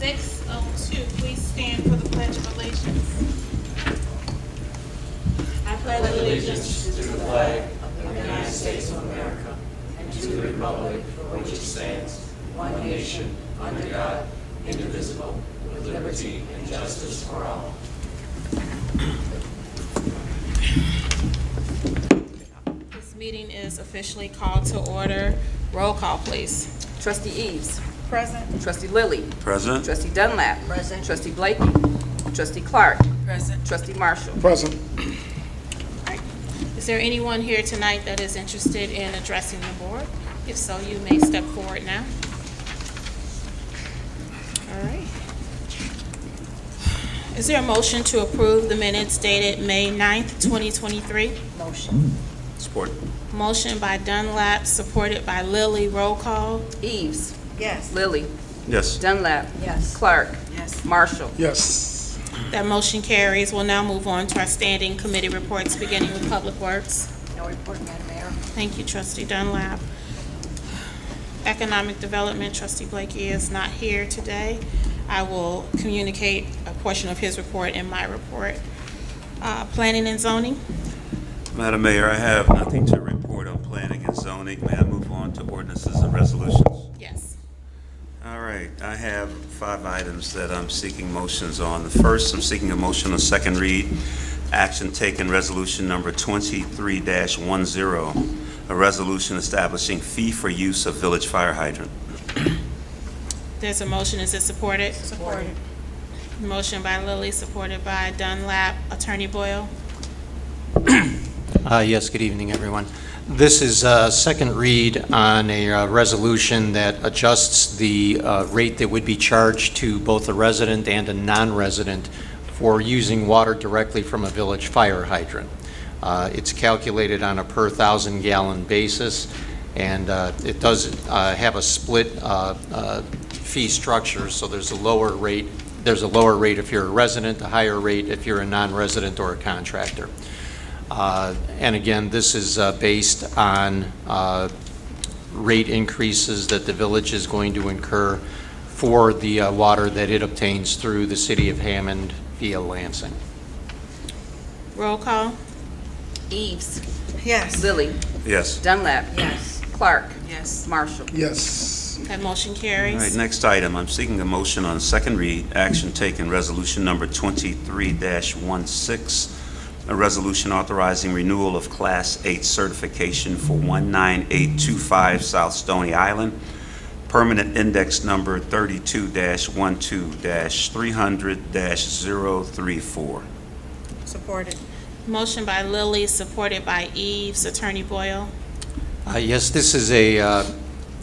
6:02, please stand for the Pledge of Allegiance. I pledge allegiance to the flag of the United States of America and to the republic for which it stands, one nation, under God, indivisible, with liberty and justice for all. This meeting is officially called to order. Roll call, please. Trustee Eves. Present. Trustee Lilly. Present. Trustee Dunlap. Present. Trustee Blakey. Trustee Clark. Present. Trustee Marshall. Present. Is there anyone here tonight that is interested in addressing the board? If so, you may step forward now. All right. Is there a motion to approve the minutes dated May 9th, 2023? Motion. Support. Motion by Dunlap, supported by Lilly. Roll call. Eves. Yes. Lilly. Yes. Dunlap. Yes. Clark. Yes. Marshall. Yes. That motion carries. We'll now move on to our standing committee reports, beginning with Public Works. No report, Madam Mayor. Thank you, Trustee Dunlap. Economic Development, Trustee Blakey is not here today. I will communicate a portion of his report in my report. Planning and Zoning. Madam Mayor, I have nothing to report on planning and zoning. May I move on to ordinances and resolutions? Yes. All right, I have 5 items that I'm seeking motions on. The first, I'm seeking a motion on second read, action taken resolution number 23-10, a resolution establishing fee for use of village fire hydrant. There's a motion. Is it supported? Supported. Motion by Lilly, supported by Dunlap. Attorney Boyle. Yes, good evening, everyone. This is a second read on a resolution that adjusts the rate that would be charged to both a resident and a non-resident for using water directly from a village fire hydrant. It's calculated on a per 1,000-gallon basis, and it does have a split fee structure, so there's a lower rate. There's a lower rate if you're a resident, a higher rate if you're a non-resident or a contractor. And again, this is based on rate increases that the village is going to incur for the water that it obtains through the city of Hammond via Lansing. Roll call. Eves. Yes. Lilly. Yes. Dunlap. Yes. Clark. Yes. Marshall. Yes. That motion All carries. right, next item, I'm seeking a motion on second read, action taken resolution number 23-16, a resolution authorizing renewal of Class 8 certification for 19825 South Stony Island, permanent index number 32-12-300-034. Supported. Motion by Lilly, supported by Eves. Attorney Boyle. Yes, this is a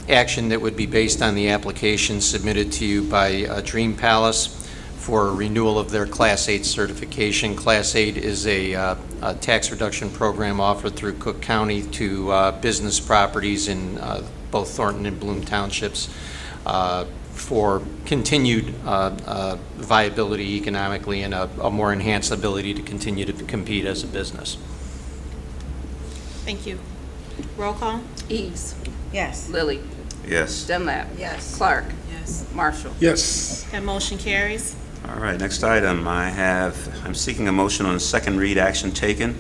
action that would be based on the application submitted to you by Dream Palace for renewal of their Class 8 certification. Class 8 is a tax reduction program offered through Cook County to business properties in both Thornton and Bloom Townships for continued viability economically and a more enhanced ability to continue to compete as a business. Thank you. Roll call. Eves. Yes. Lilly. Yes. Dunlap. Yes. Clark. Yes. Marshall. Yes. That motion carries. All right, next item, I'm seeking a motion on second read, action taken,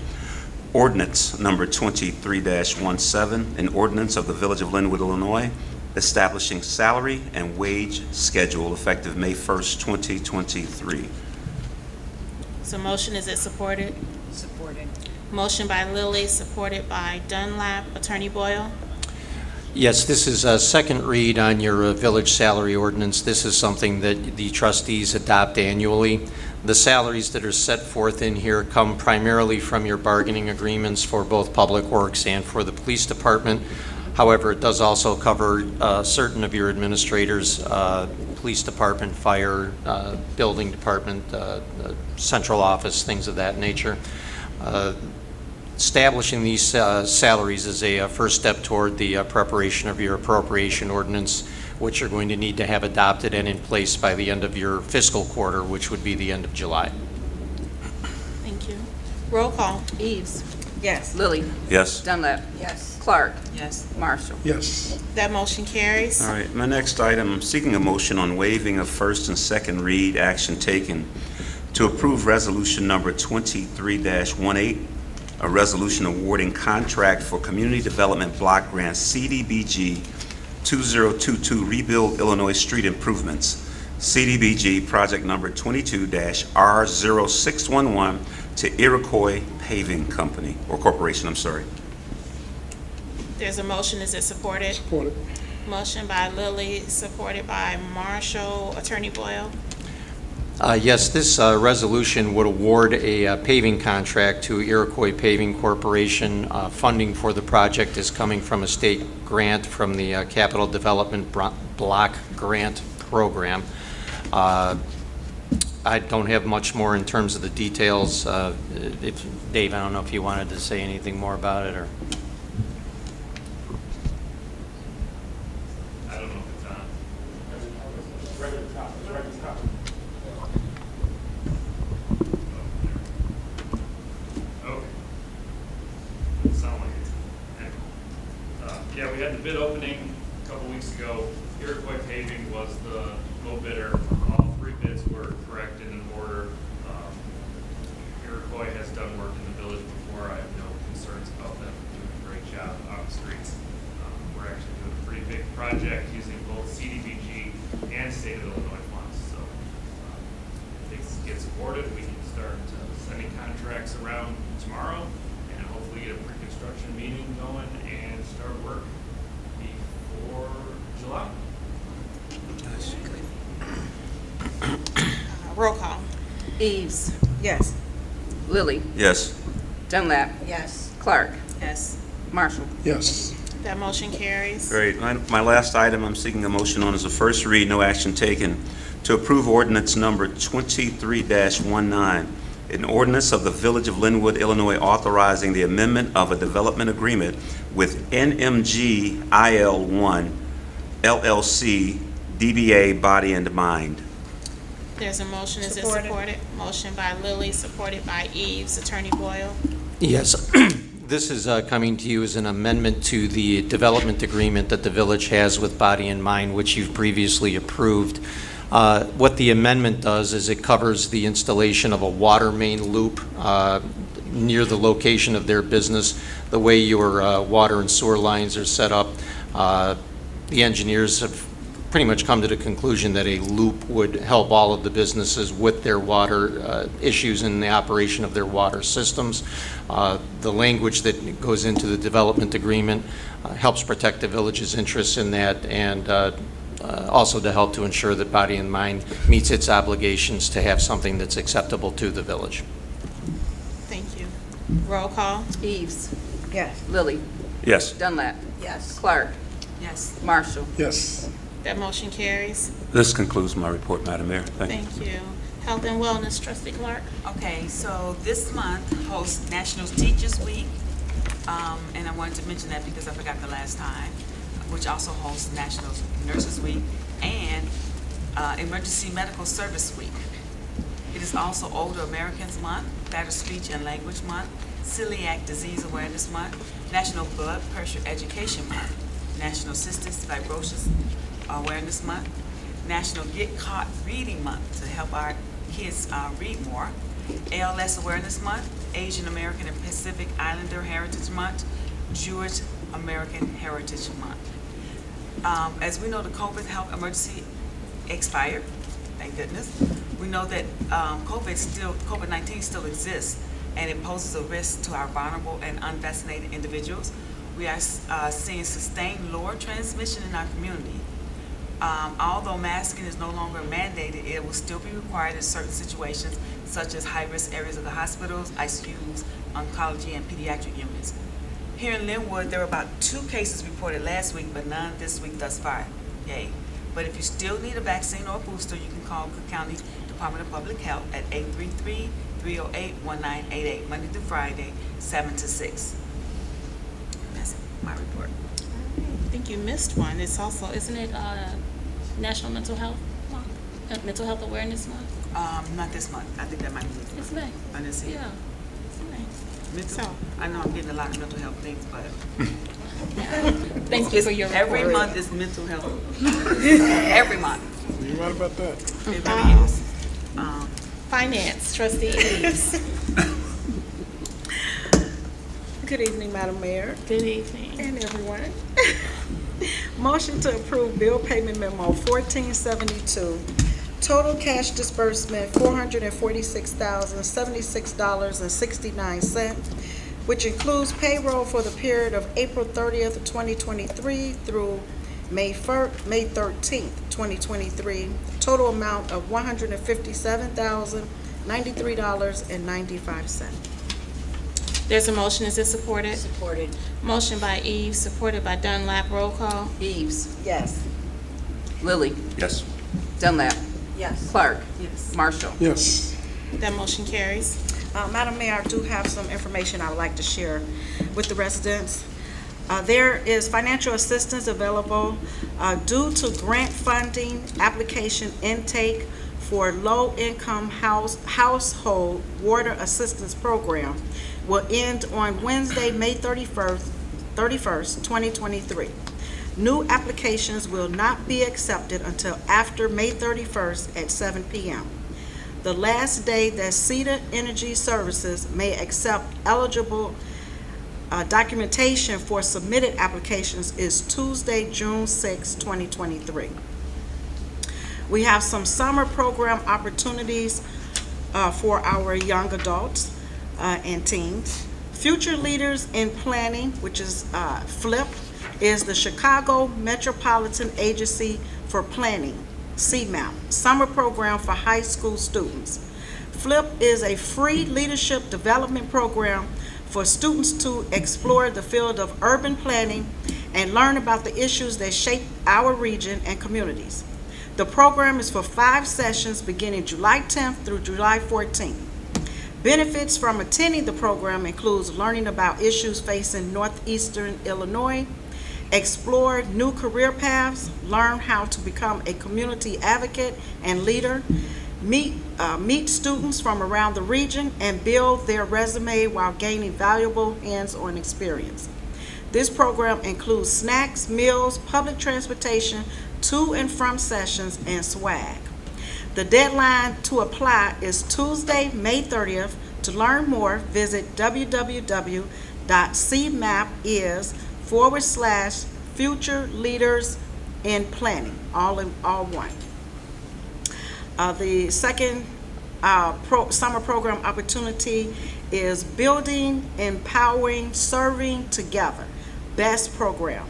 ordinance number 23-17, an ordinance of the Village of Lynwood, Illinois, establishing salary and wage schedule effective May 1st, 2023. So motion, is it supported? Supported. Motion by Lilly, supported by Dunlap. Attorney Boyle. Yes, this is a second read on your village salary ordinance. This is something that the trustees adopt annually. The salaries that are set forth in here come primarily from your bargaining agreements for both Public Works and for the Police Department. However, it does also cover certain of your administrators, Police Department, Fire, Building Department, Central Office, things of that nature. Establishing these salaries is a first step toward the preparation of your appropriation ordinance, which you're going to need to have adopted and in place by the end of your fiscal quarter, which would be the end of July. Thank you. Roll call. Eves. Yes. Lily. Yes. Dunlap. Yes. Clark. Yes. Marshall. Yes. That motion carries. All right, my next item, I'm seeking a motion on waiving of first and second read action taken to approve resolution number 23-18, a resolution awarding contract for Community Development Block Grant CDBG 2022 Rebuild Illinois Street Improvements, CDBG project number 22-R0611 to Iroquois Paving Company, or Corporation, I'm sorry. There's a motion. Is it supported? Supported. Motion by Lilly, supported by Marshall. Attorney Boyle. Yes, this resolution would award a paving contract to Iroquois Paving Corporation. Funding for the project is coming from a state grant from the Capital Development Block Grant Program. I don't have much more in terms of the details. Dave, I don't know if you wanted to say anything more about it, or? I don't know if it's on. Okay. Doesn't sound like it's yeah, we had the bid opening a couple weeks ago. Iroquois Paving was the low bidder. All three bids were correct and in order. Iroquois has done work in the village before. I have no concerns about them doing a great job on the streets. We're actually doing a pretty big project using both CDBG and state of Illinois funds. So if things get supported, we can start sending contracts around tomorrow and hopefully get a pre-construction meeting going and start work before July. Roll call. Eves. Yes. Lily. Yes. Dunlap. Yes. Clark. Yes. Marshall. Yes. That motion carries. Great. My last item I'm seeking a motion on is a first read, no action taken, to approve ordinance number 23-19, an ordinance of the Village of Lynwood, Illinois, authorizing the amendment of a development agreement with NMG IL1 LLC DBA Body and Mind. There's a motion. Is it supported? Motion by Lilly, supported by Eves. Attorney Boyle. Yes. This is coming to you as an amendment to the development agreement that the village has with Body and Mind, which you've previously approved. What the amendment does is it covers the installation of a water main loop near the location of their business. The way your water and sewer lines are set up, the engineers have pretty much come to the conclusion that a loop would help all of the businesses with their water issues in the operation of their water systems. The language that goes into the development agreement helps protect the village's interests in that, and also to help to ensure that Body and Mind meets its obligations to have something that's acceptable to the village. Thank you. Roll call. Eves. Yes. Lily. Yes. Dunlap. Yes. Clark. Yes. Marshall. Yes. That motion carries. This concludes my report, Madam Mayor. Thank you. Thank you. Health and Wellness, Trustee Clark. Okay, so this month hosts National Teachers Week, and I wanted to mention that because I forgot the last time, which also hosts National Nurses Week and Emergency Medical Service Week. It is also Older Americans Month, Better Speech and Language Month, Celiac Disease Awareness Month, National Blood Pressure Education Month, National Cystic Fibrosis Awareness Month, National Get Caught Reading Month to help our kids read more, ALS Awareness Month, Asian American and Pacific Islander Heritage Month, Jewish American Heritage Month. As we know, the COVID health emergency expired, thank goodness. We know that COVID-19 still exists, and it poses a risk to our vulnerable and unvaccinated individuals. We are seeing sustained lower transmission in our community. Although masking is no longer mandated, it will still be required in certain situations, such as high-risk areas of the hospitals, ICUs, oncology, and pediatric units. Here in Lynwood, there were about 2 cases reported last week, but none this week thus far. Yay. But if you still need a vaccine or a booster, you can call Cook County Department of Public Health at 833-308-1988, Monday through Friday, 7 to 6. That's my report. I think you missed one. It's also, Isn't it National Mental Health Month? Mental Health Awareness Month? Not this month. I think that might be this month. It's May. I didn't see it. Yeah, it's May. Mental, So- I know I'm getting a lot of mental health things, but Thank you for your every report. month is mental health. Every month. You right about that? It really is. Finance, trustee Eves. Good evening, Madam Mayor Good evening. and everyone. Motion to approve bill payment memo 1472. Total cash disbursement $446,076.69, which includes payroll for the period of April 30th, 2023 through May 13th, 2023. Total amount of $157,093.95. There's a motion, is it supported? Supported. Motion by Eves, supported by Dunlap, roll call. Eves. Yes. Lilly. Yes. Dunlap. Yes. Clark. Yes. Marshall. Yes. That motion carries. Madam Mayor, I do have some information I would like to share with the residents. There is financial assistance available due to grant funding application intake for low-income household water assistance program will end on Wednesday, May 31st, 2023. New applications will not be accepted until after May 31st at 7 p.m. The last day that CETA Energy Services may accept eligible documentation for submitted applications is Tuesday, June 6, 2023. We have some summer program opportunities for our young adults and teens. Future Leaders in Planning, which is FLIP, is the Chicago Metropolitan Agency for Planning, CMAP, summer program for high school students. FLIP is a free leadership development program for students to explore the field of urban planning and learn about the issues that shape our region and communities. The program is for 5 sessions beginning July 10th through July 14th. Benefits from attending the program includes learning about issues facing northeastern Illinois, explore new career paths, learn how to become a community advocate and leader, meet students from around the region, and build their resume while gaining valuable hands-on experience. This program includes snacks, meals, public transportation, to and from sessions, and swag. The deadline to apply is Tuesday, May 30th. To learn more, visit www.cmapisfuture leaders in planning, all one. The second summer program opportunity is Building, Empowering, Serving Together. BEST program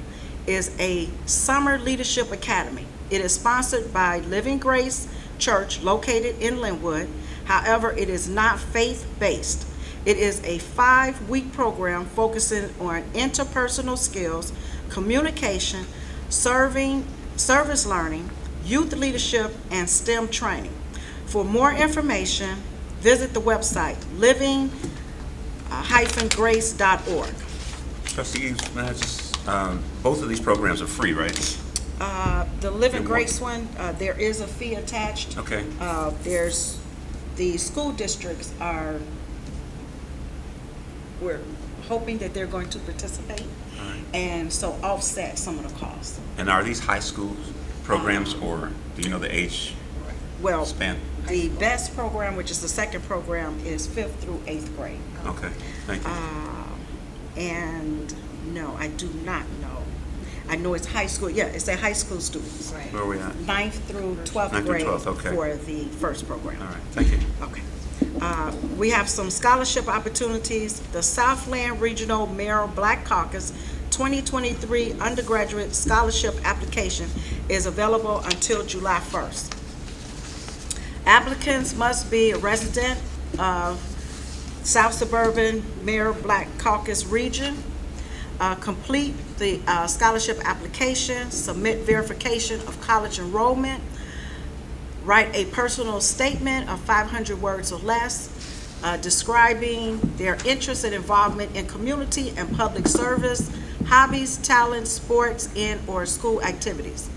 is a summer leadership academy. It is sponsored by Living Grace Church located in Lynwood. However, it is not faith-based. It is a 5-week program focusing on interpersonal skills, communication, service learning, youth leadership, and STEM training. For more information, visit the website living-grace.org. Trustee Eves, may I just, both of these programs are free, right? The Living Grace one, there is a fee attached. Okay. There's, the school districts we're hoping that they're going to participate, All right. and so offset some of the costs. And are these high school programs, or do you know the age Well, span? the BEST program, which is the second program, is 5th through 8th grade. Okay, thank you. And no, I do not know. I know it's high school, yeah, it's a high school students. Where are we at? 9th through 12th 9th through grade 12th, okay. for the first program. All right, thank you. Okay. We have some scholarship opportunities. The Southland Regional Mayor Black Caucus 2023 undergraduate scholarship application is available until July 1st. Applicants must be a resident of South Suburban Mayor Black Caucus region. Complete the scholarship application, submit verification of college enrollment, write a personal statement of 500 words or less, describing their interest and involvement in community and public service, hobbies, talents, sports, and/or school activities.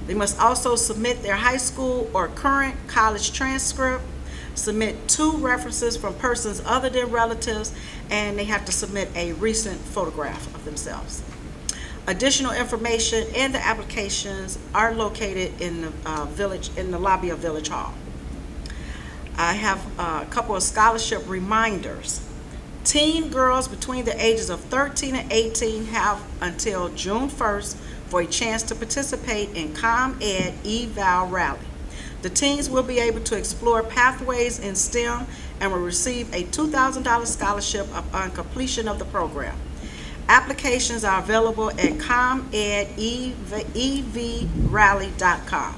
They must also submit their high school or current college transcript, submit 2 references from persons other than relatives, and they have to submit a recent photograph of themselves. Additional information and the applications are located in the lobby of Village Hall. I have a couple of scholarship reminders. Teen girls between the ages of 13 and 18 have until June 1st for a chance to participate in ComEd eVal Rally. The teens will be able to explore pathways in STEM and will receive a $2,000 scholarship upon completion of the program. Applications are available at comedevrally.com.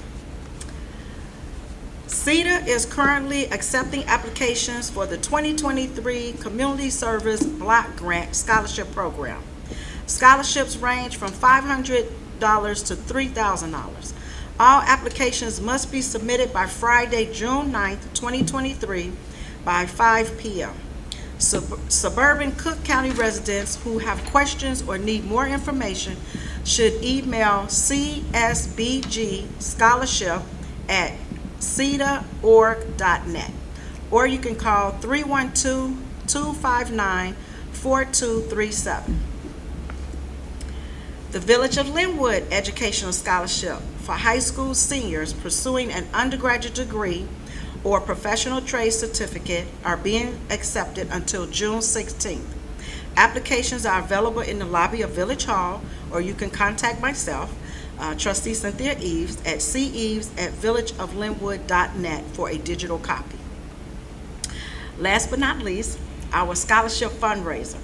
CETA is currently accepting applications for the 2023 Community Service Block Grant Scholarship Program. Scholarships range from $500 to $3,000. All applications must be submitted by Friday, June 9th, 2023 by 5 p.m. Suburban Cook County residents who have questions or need more information should email csbgscholarship@ceta.org.net, or you can call 312-259-4237. The Village of Lynwood Educational Scholarship for high school seniors pursuing an undergraduate degree or professional trade certificate are being accepted until June 16th. Applications are available in the lobby of Village Hall, or you can contact myself, Trustee Cynthia Eves, at ceves@villageoflynwood.net for a digital copy. Last but not least, our scholarship fundraiser.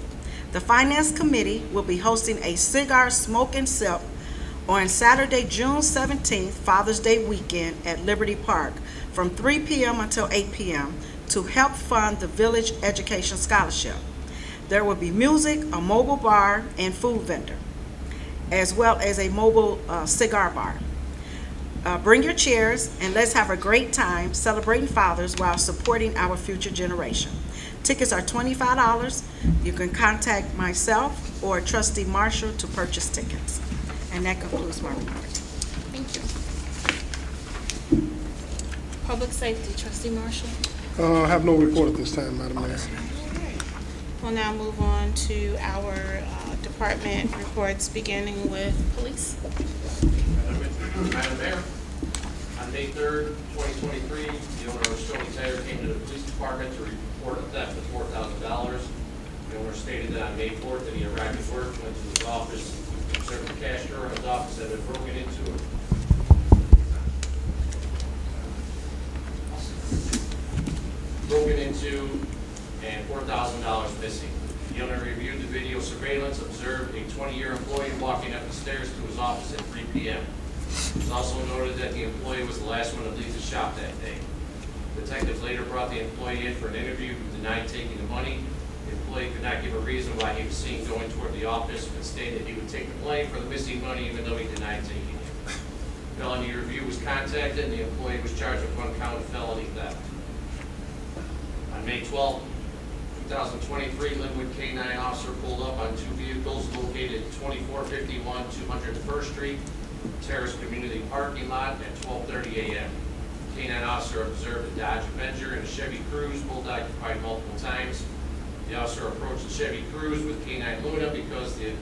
The Finance Committee will be hosting a cigar smoke and sip on Saturday, June 17th, Father's Day weekend at Liberty Park from 3 p.m. until 8 p.m. to help fund the Village Education Scholarship. There will be music, a mobile bar, and food vendor, as well as a mobile cigar bar. Bring your chairs and let's have a great time celebrating fathers while supporting our future generation. Tickets are $25. You can contact myself or Trustee Marshall to purchase tickets. And that concludes my remarks. Thank you. Public Safety, Trustee Marshall. I have no report at this time, Madam Mayor. We'll now move on to our department reports, beginning with police. Madam Mayor, on May 3rd, 2023, the owner of Stony Tire came to the police department to report a theft of $4,000. The owner stated that on May 4th that he arrived at work, went to his office, observed the cash drawer in his office had been broken into. And $4,000 missing. The owner reviewed the video surveillance, observed a 20-year employee walking up the stairs to his office at 3 p.m. It was also noted that the employee was the last one to leave the shop that day. Detectives later brought the employee in for an interview who denied taking the money. The employee could not give a reason why he was seen going toward the office, but stated he would take the blame for the missing money even though he denied taking it. Felony review was contacted and the employee was charged with 1 count of felony theft. On May 12, 2023, Lynwood K-9 officer pulled up on 2 vehicles located at 2451 201st Street, Terrace Community Parking Lot at 12:30 a.m. K-9 officer observed a Dodge Avenger and a Chevy Cruze, both occupied multiple times. The officer approached the Chevy Cruze with K-9 Luna because he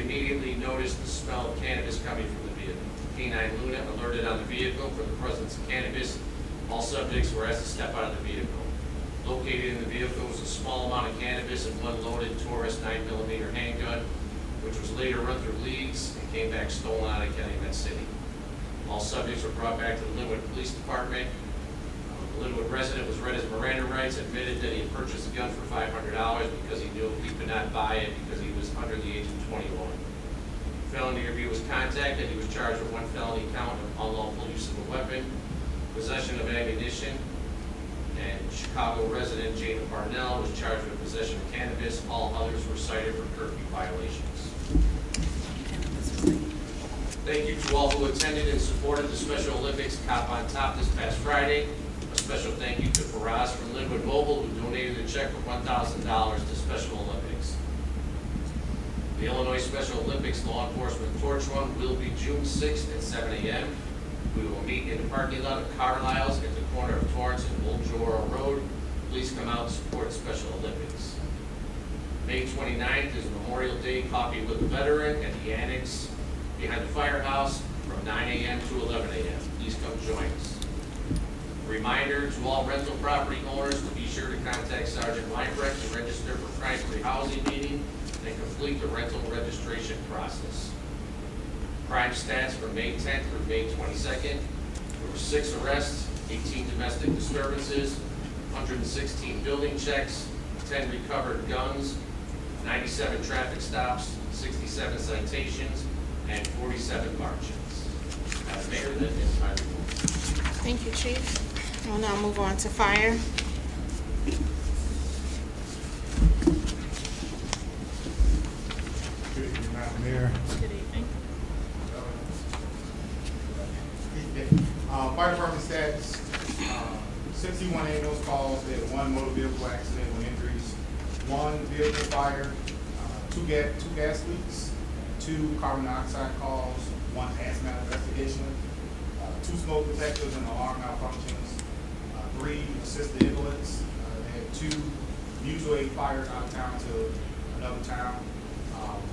immediately noticed the smell of cannabis coming from the vehicle. K-9 Luna alerted on the vehicle for the presence of cannabis. All subjects were asked to step out of the vehicle. Located in the vehicle was a small amount of cannabis and one loaded Taurus 9mm handgun, which was later run through leagues and came back stolen out of Calumet City. All subjects were brought back to the Lynwood Police Department. The Lynwood resident was read his Miranda rights, admitted that he had purchased the gun for $500 because he knew he could not buy it because he was under the age of 21. Felony review was contacted. He was charged with 1 felony count of unlawful use of a weapon, possession of ammunition, and Chicago resident Jada Parnell was charged with possession of cannabis. All others were cited for curfew violations. Thank you to all who attended and supported the Special Olympics Cop on Top this past Friday. A special thank you to Faraz from Lynwood Mobile, who donated a check for $1,000 to Special Olympics. The Illinois Special Olympics Law Enforcement Torch Run will be June 6th at 7 a.m. We will meet in the parking lot of Carlisle's at the corner of Torrance and Old Jora Road. Please come out and support Special Olympics. May 29th is Memorial Day Coffee with a Veteran at the Annex behind the firehouse from 9 a.m. to 11 a.m. Please come join us. Reminder to all rental property owners to be sure to contact Sergeant Weinbrecht to register for crime-free housing meeting and complete the rental registration process. Crime stats from May 10th through May 22nd. There were 6 arrests, 18 domestic disturbances, 116 building checks, 10 recovered guns, 97 traffic stops, 67 citations, and 47 march-ins. Madam Mayor, that is my report. Thank you, Chief. We'll now move on to fire. Good evening, Madam Mayor. Good evening. Fire department stats, 61 ambulance calls, they had 1 motor vehicle accident with injuries, 1 vehicle fire, 2 gas leaks, 2 carbon dioxide calls, 1 hazmat investigation, 2 smoke detectors and alarm malfunctions, 3 assisted invalids. They had 2 mutual aid fires out of town to another town,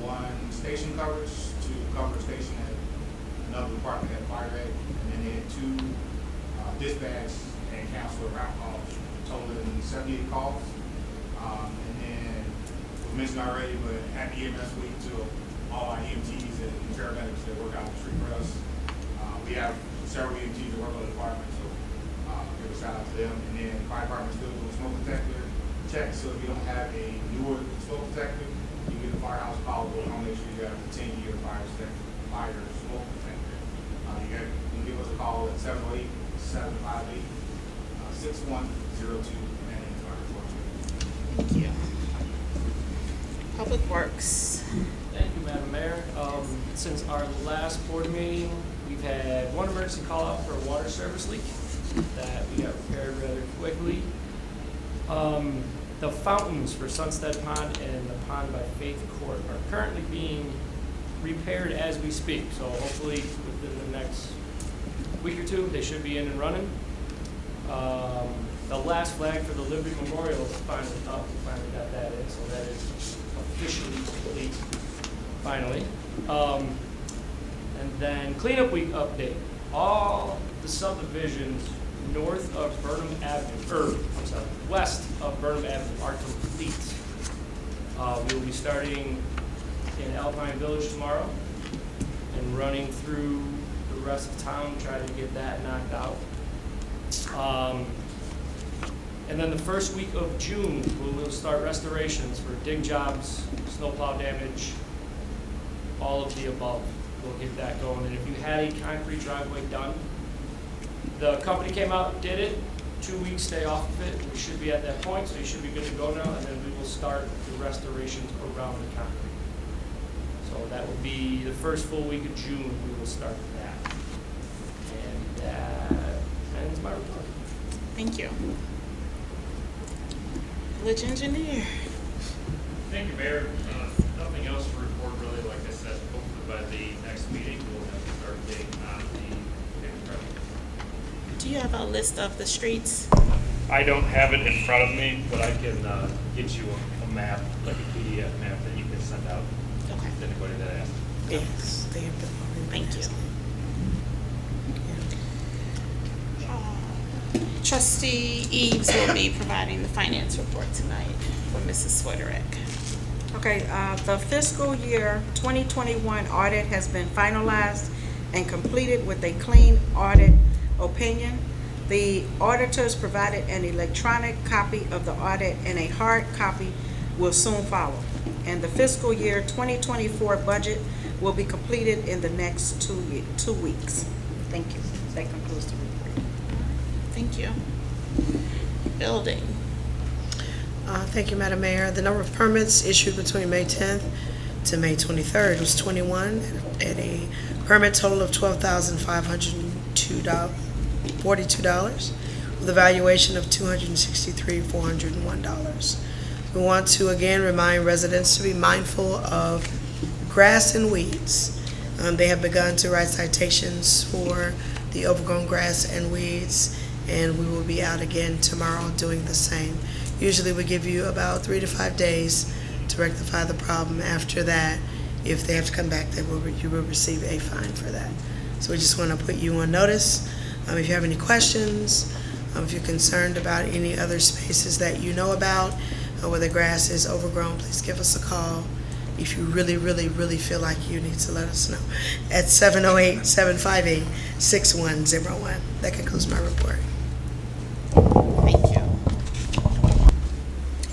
1 station coverage to cover a station at another department had fire at, and then they had 2 dispatch and counselor route calls, totaling 78 calls. And then, we mentioned already, but happy EMS week to all our EMTs and paramedics that work out the street for us. We have several EMTs that work on the department, so give a shout out to them. And then fire department still doing smoke detector checks, so if you don't have a newer smoke detector, you get a firehouse call, but I'll make sure you have a 10-year fire smoke detector. You can give us a call at 708-758-6102, and that ends our report. Thank you. Public Works. Thank you, Madam Mayor. Since our last board meeting, we've had 1 emergency call out for a water service leak that we got repaired rather quickly. The fountains for Sunstead Pond and the pond by Faith Court are currently being repaired as we speak. So hopefully within the next week or 2, they should be in and running. The last flag for the Liberty Memorial is finally up. We finally got that in, so that is officially complete, finally. And then cleanup week update. All the subdivisions north of Burnham Avenue, west of Burnham Avenue are complete. We will be starting in Alpine Village tomorrow and running through the rest of town, trying to get that knocked out. And then the first week of June, we'll start restorations for dig jobs, snowplow damage, all of the above. We'll get that going. And if you had a concrete driveway done, the company came out and did it. 2 weeks, stay off of it. We should be at that point, so you should be good to go now. And then we will start the restorations around the concrete. So that will be the first full week of June. We will start that. And that ends my report. Thank you. Village Engineer. Thank you, Mayor. Nothing else to report really. Like I said, hopefully by the next meeting, we'll have a start date on the paving project. Do you have a list of the streets? I don't have it in front of me, but I can get you a map, like a PDF map that you can send out Okay. to anybody that asks. Yes, they have been. Thank you. Trustee Eves will be providing the finance report tonight for Mrs. Swederick. Okay, the fiscal year 2021 audit has been finalized and completed with a clean audit opinion. The auditors provided an electronic copy of the audit and a hard copy will soon follow. And the fiscal year 2024 budget will be completed in the next 2 weeks. Thank you. That concludes the report. Thank you. Building. Thank you, Madam Mayor. The number of permits issued between May 10th to May 23rd was 21 at a permit total of $12,542.42 with a valuation of $263,401. We want to again remind residents to be mindful of grass and weeds. They have begun to write citations for the overgrown grass and weeds and we will be out again tomorrow doing the same. Usually we give you about 3 to 5 days to rectify the problem. After that, if they have to come back, you will receive a fine for that. So we just want to put you on notice. If you have any questions, if you're concerned about any other spaces that you know about, where the grass is overgrown, please give us a call. If you really, really, really feel like you need to let us know, at 708-758-6101. That concludes my report. Thank you.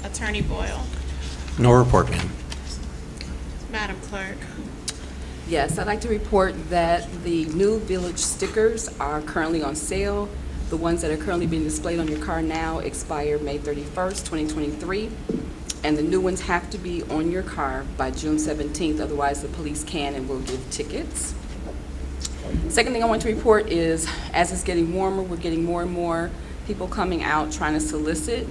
Attorney Boyle. No report, ma'am. Madam Clerk. Yes, I'd like to report that the new village stickers are currently on sale. The ones that are currently being displayed on your car now expire May 31st, 2023. And the new ones have to be on your car by June 17th, otherwise the police can and will give tickets. Second thing I want to report is, as it's getting warmer, we're getting more and more people coming out trying to solicit.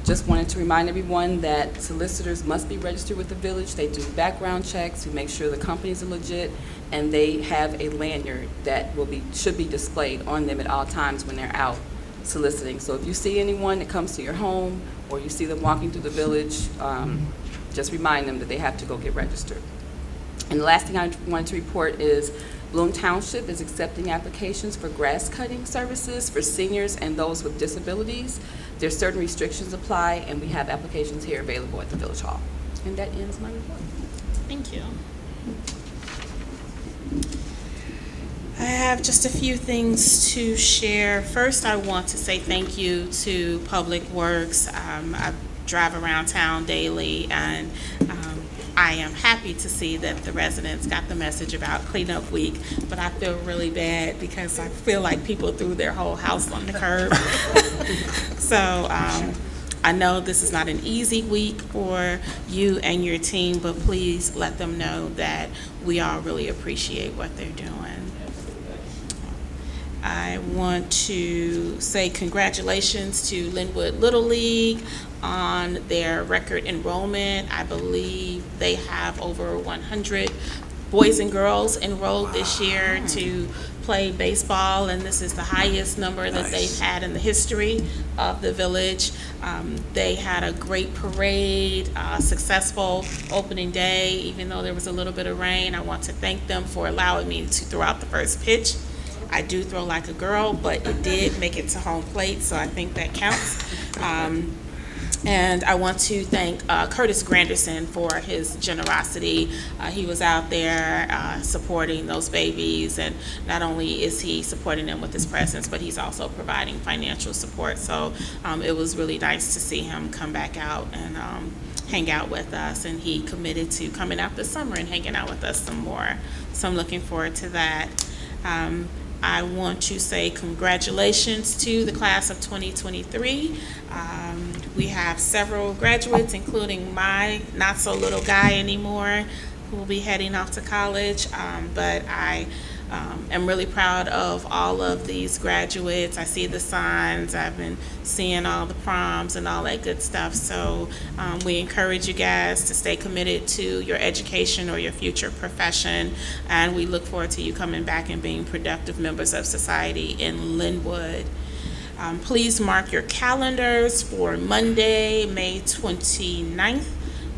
Just wanted to remind everyone that solicitors must be registered with the village. They do background checks to make sure the companies are legit, and they have a lanyard that should be displayed on them at all times when they're out soliciting. So if you see anyone that comes to your home or you see them walking through the village, just remind them that they have to go get registered. And the last thing I wanted to report is Bloom Township is accepting applications for grass cutting services for seniors and those with disabilities. There's certain restrictions apply, and we have applications here available at the Village Hall. And that ends my report. Thank you. I have just a few things to share. First, I want to say thank you to Public Works. I drive around town daily, and I am happy to see that the residents got the message about cleanup week, but I feel really bad because I feel like people threw their whole house on the curb. So I know this is not an easy week for you and your team, but please let them know that we all really appreciate what they're doing. I want to say congratulations to Lynwood Little League on their record enrollment. I believe they have over 100 boys and girls enrolled this year to play baseball, and this is the highest number that they've had in the history of the village. They had a great parade, successful opening day, even though there was a little bit of rain. I want to thank them for allowing me to throw out the first pitch. I do throw like a girl, but it did make it to home plate, so I think that counts. And I want to thank Curtis Granderson for his generosity. He was out there supporting those babies, and not only is he supporting them with his presence, but he's also providing financial support. So it was really nice to see him come back out and hang out with us, and he committed to coming out this summer and hanging out with us some more. So I'm looking forward to that. I want to say congratulations to the class of 2023. We have several graduates, including my not-so-little guy anymore, who will be heading off to college. But I am really proud of all of these graduates. I see the signs. I've been seeing all the proms and all that good stuff. So we encourage you guys to stay committed to your education or your future profession. And we look forward to you coming back and being productive members of society in Lynwood. Please mark your calendars for Monday, May 29th.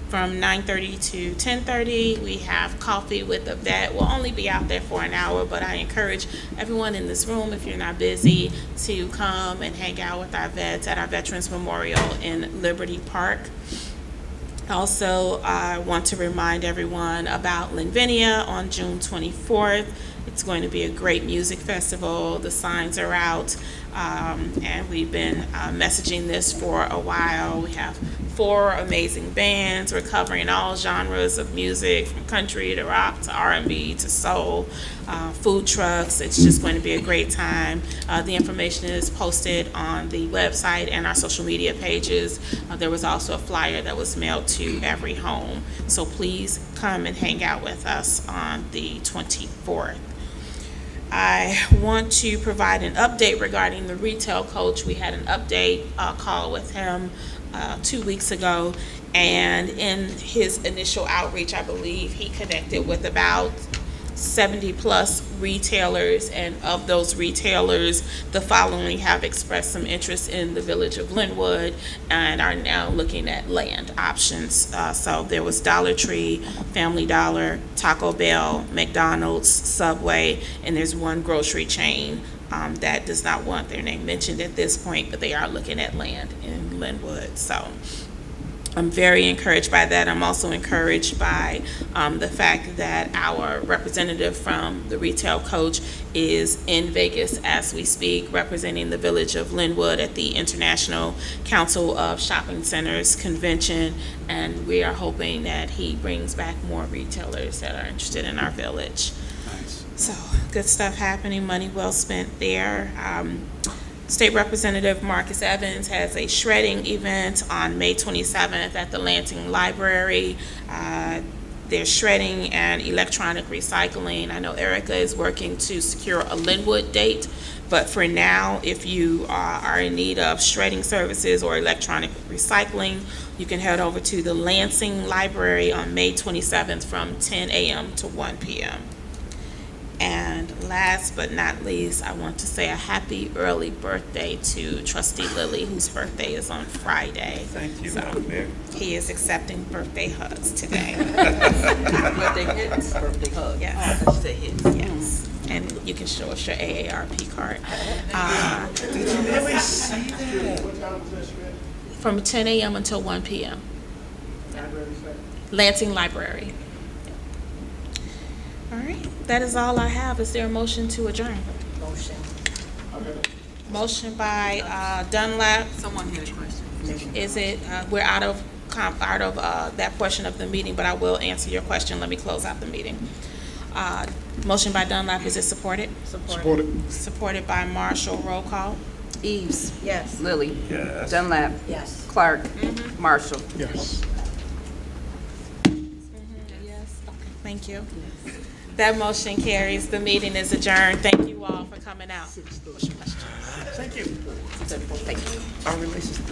From 9:30 to 10:30, we have coffee with a vet. We'll only be out there for an hour, but I encourage everyone in this room, if you're not busy, to come and hang out with our vets at our Veterans Memorial in Liberty Park. Also, I want to remind everyone about Linvinia on June 24th. It's going to be a great music festival. The signs are out, and we've been messaging this for a while. We have 4 amazing bands. We're covering all genres of music, from country to rock to R&B to soul, food trucks. It's just going to be a great time. The information is posted on the website and our social media pages. There was also a flyer that was mailed to every home. So please come and hang out with us on the 24th. I want to provide an update regarding the retail coach. We had an update call with him 2 weeks ago, and in his initial outreach, I believe he connected with about 70-plus retailers, and of those retailers, the following have expressed some interest in the village of Lynwood and are now looking at land options. So there was Dollar Tree, Family Dollar, Taco Bell, McDonald's, Subway, and there's one grocery chain that does not want their name mentioned at this point, but they are looking at land in Lynwood. So I'm very encouraged by that. I'm also encouraged by the fact that our representative from the retail coach is in Vegas as we speak, representing the village of Lynwood at the International Council of Shopping Centers convention, and we are hoping that he brings back more retailers that are interested in our village. Nice. So, good stuff happening, money well spent there. State Representative Marcus Evans has a shredding event on May 27th at the Lansing Library. There's shredding and electronic recycling. I know Erica is working to secure a Lynwood date, but for now, if you are in need of shredding services or electronic recycling, you can head over to the Lansing Library on May 27th from 10 a.m. to 1 p.m. And last but not least, I want to say a happy early birthday to Trustee Lilly, whose birthday is on Friday. Thank you, So, Madam Mayor. he is accepting birthday hugs today. Birthday hits, birthday hug. Yes. Oh, birthday hits. Yes. And you can show us your AARP card. Did you really see that? What time was that shred? From 10 a.m. until 1 p.m. Library second? Lansing Library. All right, that is all I have. Is there a motion to adjourn? Motion. Motion by Dunlap. Someone had a question. Is it, we're out of that portion of the meeting, but I will answer your question. Let me close out the meeting. Motion by Dunlap, is it supported? Supported. Supported by Marshall. Roll call. Eves. Yes. Lilly. Yes. Dunlap. Yes. Clark. Marshall. Yes. Yes. Okay, thank you. That motion carries. The meeting is adjourned. Thank you all for coming out. Thank you. Thank you. Our relationship.